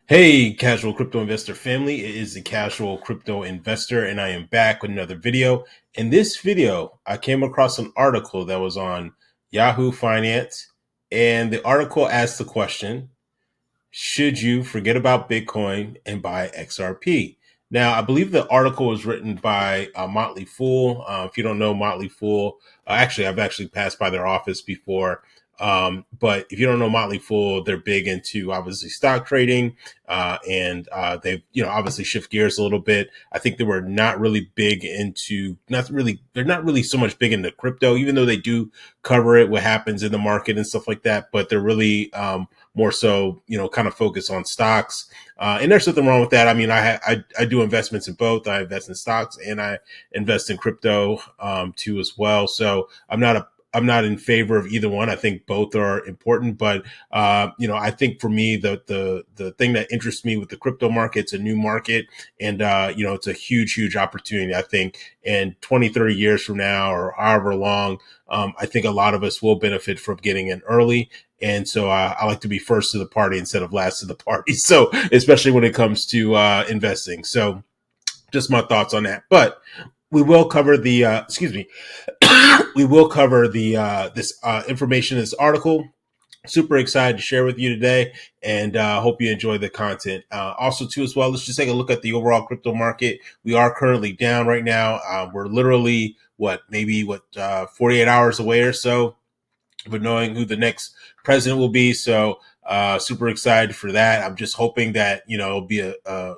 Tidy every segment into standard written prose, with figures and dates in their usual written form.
Hey, casual crypto investor family. It is the casual crypto investor, and I am back with another video. In this video, I came across an article that was on Yahoo Finance, and the article asked the question: should you forget about Bitcoin and buy XRP? Now, I believe the article was written by Motley Fool. If you don't know Motley Fool, I've actually passed by their office before. But if you don't know Motley Fool, they're big into obviously stock trading, and they've obviously shift gears a little bit. I think they were not really big into they're not really so much big into crypto, even though they do cover it, what happens in the market and stuff like that. But they're really more so, kind of focus on stocks. And there's nothing wrong with that. I mean, I do investments in both. I invest in stocks and I invest in crypto too as well. So I'm not in favor of either one. I think both are important, but I think for me, the thing that interests me with the crypto market, it's a new market, and it's a huge opportunity. I think in 20, 30 years from now, or however long, I think a lot of us will benefit from getting in early. And so I like to be first to the party instead of last to the party. So especially when it comes to investing. So just my thoughts on that. But we will cover the we will cover the this information in this article. Super excited to share with you today, and hope you enjoy the content. Also, too, as well, let's just take a look at the overall crypto market. We are currently down right now. We're literally 48 hours away or so but knowing who the next president will be. So super excited for that. I'm just hoping that, it'll be a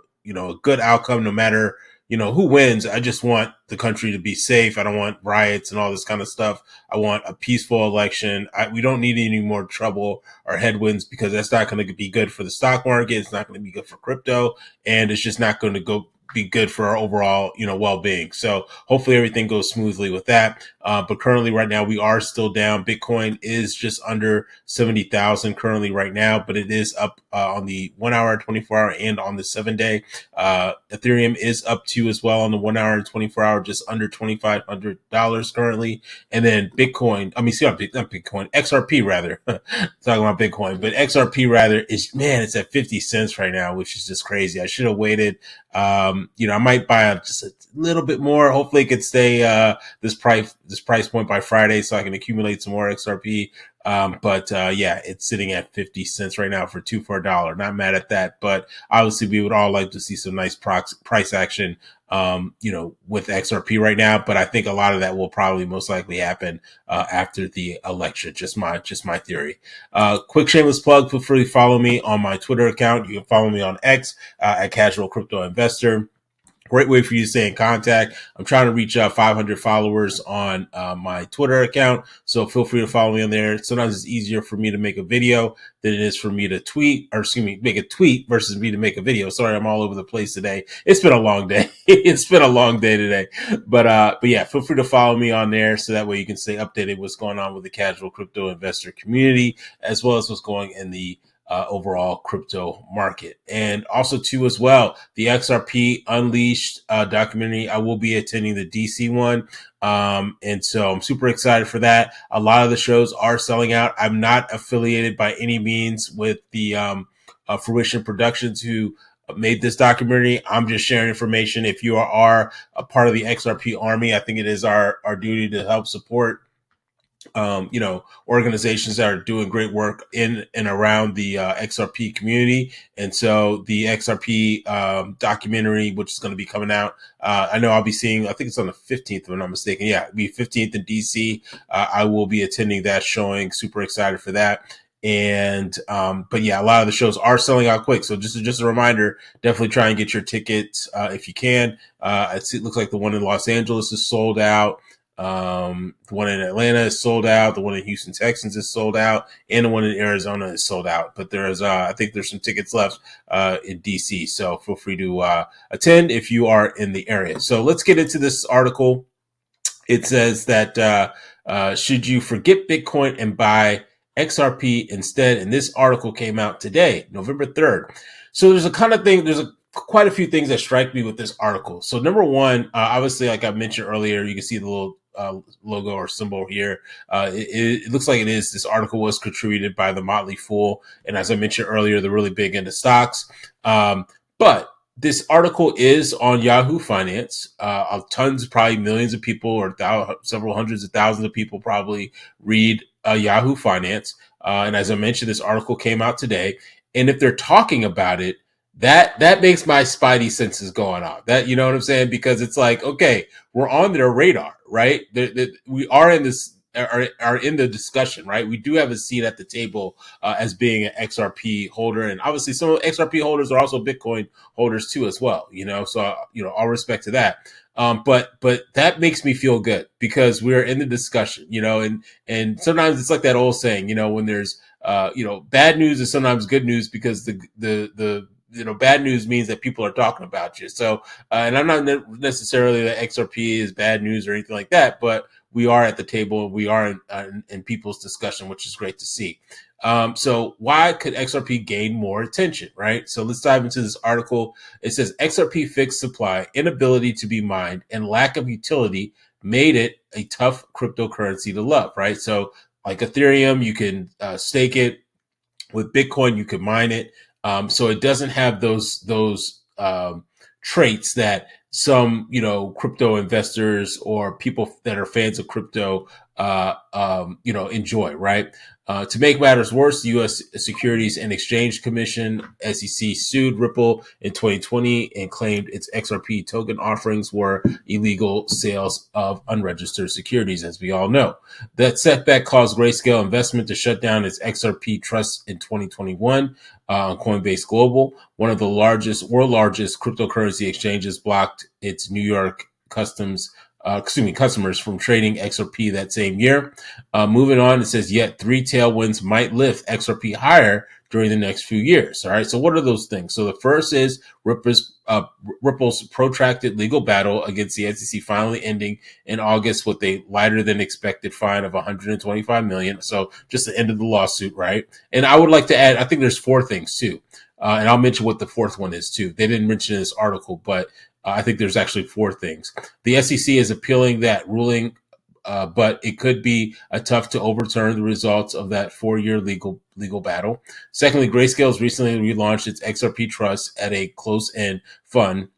good outcome no matter, who wins. I just want the country to be safe. I don't want riots and all this kind of stuff. I want a peaceful election. We don't need any more trouble or headwinds because that's not going to be good for the stock market. It's not going to be good for crypto, and it's just not going to be good for our overall, well-being. So hopefully everything goes smoothly with that. But currently right now we are still down. Bitcoin is just under 70,000 currently right now, but it is up on the 1 hour, 24 hour and on the 7-day. Ethereum is up too as well on the 1 hour and 24 hour, just under $2,500 currently. And then Bitcoin, not Bitcoin, XRP rather, talking about Bitcoin, but XRP rather it's at 50 cents right now, which is just crazy. I should have waited. I might buy just a little bit more. Hopefully it could stay this price point by Friday so I can accumulate some more XRP. But it's sitting at 50 cents right now for two for a dollar. Not mad at that, but obviously we would all like to see some nice price action, with XRP right now. But I think a lot of that will probably most likely happen after the election. Just my theory. Quick shameless plug. Feel free to follow me on my Twitter account. You can follow me on X at Casual Crypto Investor. Great way for you to stay in contact. I'm trying to reach 500 followers on my Twitter account, so feel free to follow me on there. Sometimes it's easier for me to make a video than it is for me to make a tweet versus me to make a video. Sorry, I'm all over the place today. It's been a long day. It's been a long day today, but yeah, feel free to follow me on there so that way you can stay updated what's going on with the casual crypto investor community as well as what's going in the overall crypto market. And also too as well, the XRP Unleashed documentary, I will be attending the DC one. And so I'm super excited for that. A lot of the shows are selling out. I'm not affiliated by any means with the Fruition Productions who made this documentary. I'm just sharing information. If you are a part of the XRP army, I think it is our duty to help support organizations that are doing great work in and around the XRP community. And so the XRP documentary, which is going to be coming out, I know I'll be seeing, I think it's on the 15th, if I'm not mistaken. Yeah, it'll be 15th in DC. I will be attending that showing. Super excited for that. And but yeah, a lot of the shows are selling out quick. So just a reminder, definitely try and get your tickets if you can. It looks like the one in Los Angeles is sold out. The one in Atlanta is sold out. The one in Houston, Texas is sold out, and the one in Arizona is sold out. But there's, I think there's some tickets left in DC. So feel free to attend if you are in the area. So let's get into this article. It says that should you forget Bitcoin and buy XRP instead? And this article came out today, November 3rd. So there's quite a few things that strike me with this article. So number one, obviously, like I mentioned earlier, you can see the little logo or symbol here. It looks like it is. This article was contributed by the Motley Fool, and as I mentioned earlier, they're really big into stocks. But this article is on Yahoo Finance. Tons, probably millions of people, or several hundreds of thousands of people probably read Yahoo Finance. And as I mentioned, this article came out today. And if they're talking about it, that makes my spidey senses going off. That, you know what I'm saying? Because it's like, okay, we're on their radar, right? We are in this, are in the discussion, right? We do have a seat at the table as being an XRP holder, and obviously some XRP holders are also Bitcoin holders too, as well. So all respect to that. But that makes me feel good because we're in the discussion, and sometimes it's like that old saying, when there's bad news is sometimes good news because the bad news means that people are talking about you. So, and I'm not necessarily that XRP is bad news or anything like that, but we are at the table. We are in people's discussion, which is great to see. So why could XRP gain more attention, right? So let's dive into this article. It says XRP fixed supply, inability to be mined, and lack of utility made it a tough cryptocurrency to love, right? So like Ethereum, you can stake it. With Bitcoin, you can mine it. So it doesn't have those traits that some, crypto investors or people that are fans of crypto, enjoy, right? To make matters worse, the U.S. Securities and Exchange Commission, SEC, sued Ripple in 2020 and claimed its XRP token offerings were illegal sales of unregistered securities, as we all know. That setback caused Grayscale Investment to shut down its XRP trust in 2021. Coinbase Global, one of the world largest cryptocurrency exchanges, blocked its New York customers from trading XRP that same year. Moving on, it says, yet three tailwinds might lift XRP higher during the next few years. All right. So what are those things? So the first is Ripple's protracted legal battle against the SEC finally ending in August with a lighter than expected fine of $125 million. So just the end of the lawsuit, right? And I would like to add, I think there's four things too. And I'll mention what the fourth one is too. They didn't mention in this article, but I think there's actually four things. The SEC is appealing that ruling, but it could be tough to overturn the results of that 4-year legal battle. Secondly, Grayscale has recently relaunched its XRP trust at a close-end fund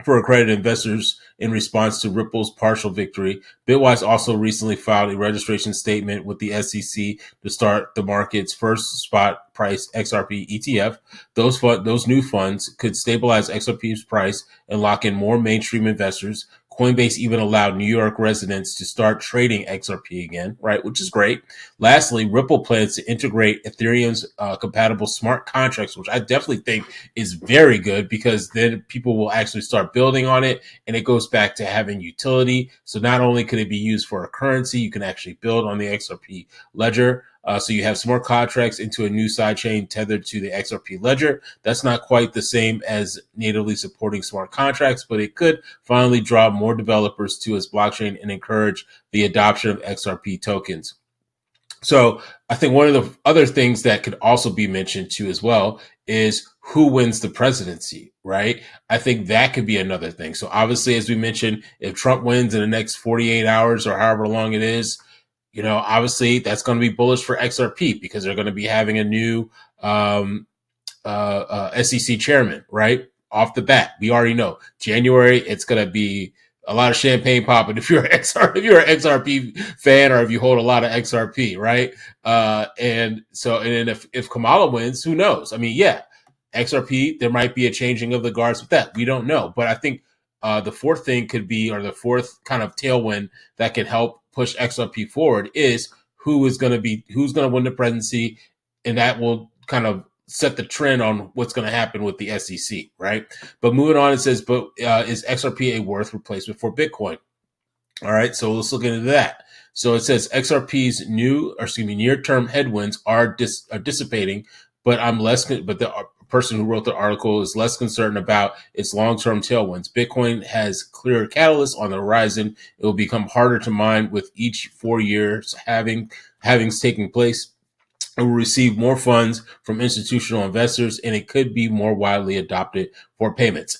for accredited investors in response to Ripple's partial victory. Bitwise also recently filed a registration statement with the SEC to start the market's first spot price XRP ETF. Those new funds could stabilize XRP's price and lock in more mainstream investors. Coinbase even allowed New York residents to start trading XRP again, right? Which is great. Lastly, Ripple plans to integrate Ethereum's compatible smart contracts, which I definitely think is very good because then people will actually start building on it, and it goes back to having utility. So not only could it be used for a currency, you can actually build on the XRP ledger. So you have smart contracts into a new sidechain tethered to the XRP ledger. That's not quite the same as natively supporting smart contracts, but it could finally draw more developers to its blockchain and encourage the adoption of XRP tokens. So I think one of the other things that could also be mentioned too as well is who wins the presidency, right? I think that could be another thing. So obviously, as we mentioned, if Trump wins in the next 48 hours or however long it is, obviously that's going to be bullish for XRP because they're going to be having a new SEC chairman, right? Off the bat, we already know January, it's going to be a lot of champagne popping if you're an XRP fan or if you hold a lot of XRP, right? And then if Kamala wins, who knows? I mean, yeah, XRP, there might be a changing of the guards with that. We don't know. But I think the fourth thing could be, or the fourth kind of tailwind that can help push XRP forward is who's going to win the presidency, and that will kind of set the trend on what's going to happen with the SEC, right? But moving on, it says, is XRP a worth replacement for Bitcoin? All right, so let's look into that. So it says XRP's near-term headwinds are dissipating, but the person who wrote the article is less concerned about its long-term tailwinds. Bitcoin has clear catalysts on the horizon. It will become harder to mine with each 4 years having taken place. It will receive more funds from institutional investors, and it could be more widely adopted for payments.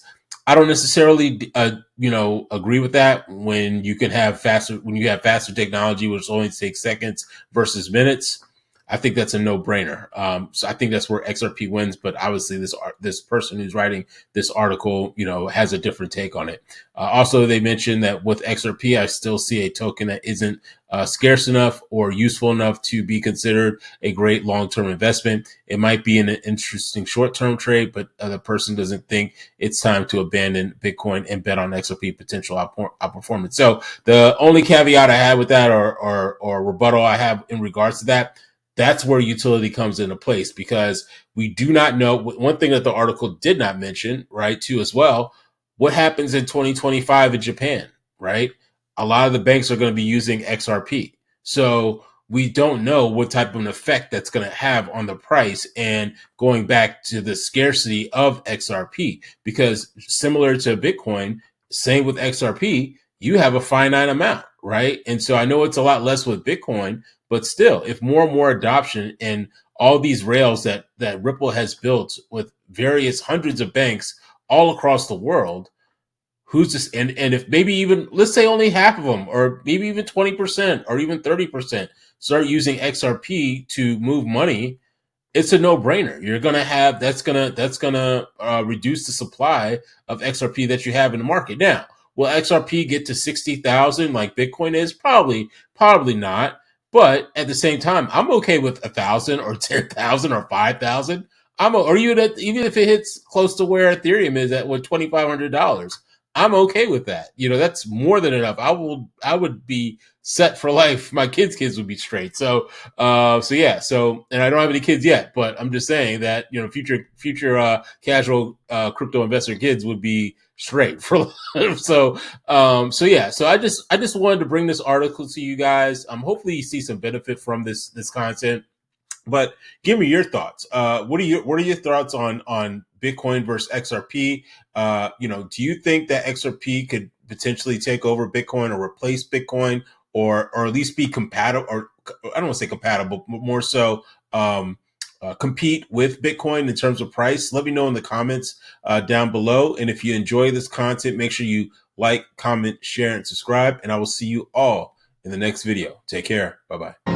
I don't necessarily, agree with that when you have faster technology, which only takes seconds versus minutes. I think that's a no-brainer. So I think that's where XRP wins. But obviously, this person who's writing this article, has a different take on it. Also, they mentioned that with XRP, I still see a token that isn't scarce enough or useful enough to be considered a great long-term investment. It might be an interesting short-term trade, but the person doesn't think it's time to abandon Bitcoin and bet on XRP potential outperformance. So the only caveat I have with that, or rebuttal I have in regards to that, that's where utility comes into place, because we do not know. One thing that the article did not mention, right, too, as well, what happens in 2025 in Japan, right? A lot of the banks are going to be using XRP. So we don't know what type of an effect that's going to have on the price, and going back to the scarcity of XRP, because similar to Bitcoin, same with XRP, you have a finite amount, right? And so I know it's a lot less with Bitcoin, but still, if more and more adoption and all these rails that Ripple has built with various hundreds of banks all across the world, who's this? And if maybe even, let's say, only half of them, or maybe even 20% or even 30% start using XRP to move money, it's a no-brainer. You're gonna have that's gonna reduce the supply of XRP that you have in the market. Now, will XRP get to 60,000 like Bitcoin is? Probably not. But at the same time, I'm okay with 1,000 or 10,000 or 5,000. Or even if it hits close to where Ethereum is at, with $2,500. I'm okay with that. That's more than enough. I would be set for life. My kids would be straight. And I don't have any kids yet, but I'm just saying that, future casual crypto investor kids would be straight for life. So I just wanted to bring this article to you guys. Hopefully you see some benefit from this content. But give me your thoughts. What are your thoughts on Bitcoin versus XRP? Do you think that XRP could potentially take over Bitcoin or replace Bitcoin, or at least be compatible, or I don't want to say compatible, but more so compete with Bitcoin in terms of price? Let me know in the comments down below. And if you enjoy this content, make sure you like, comment, share, and subscribe. And I will see you all in the next video. Take care. Bye-bye.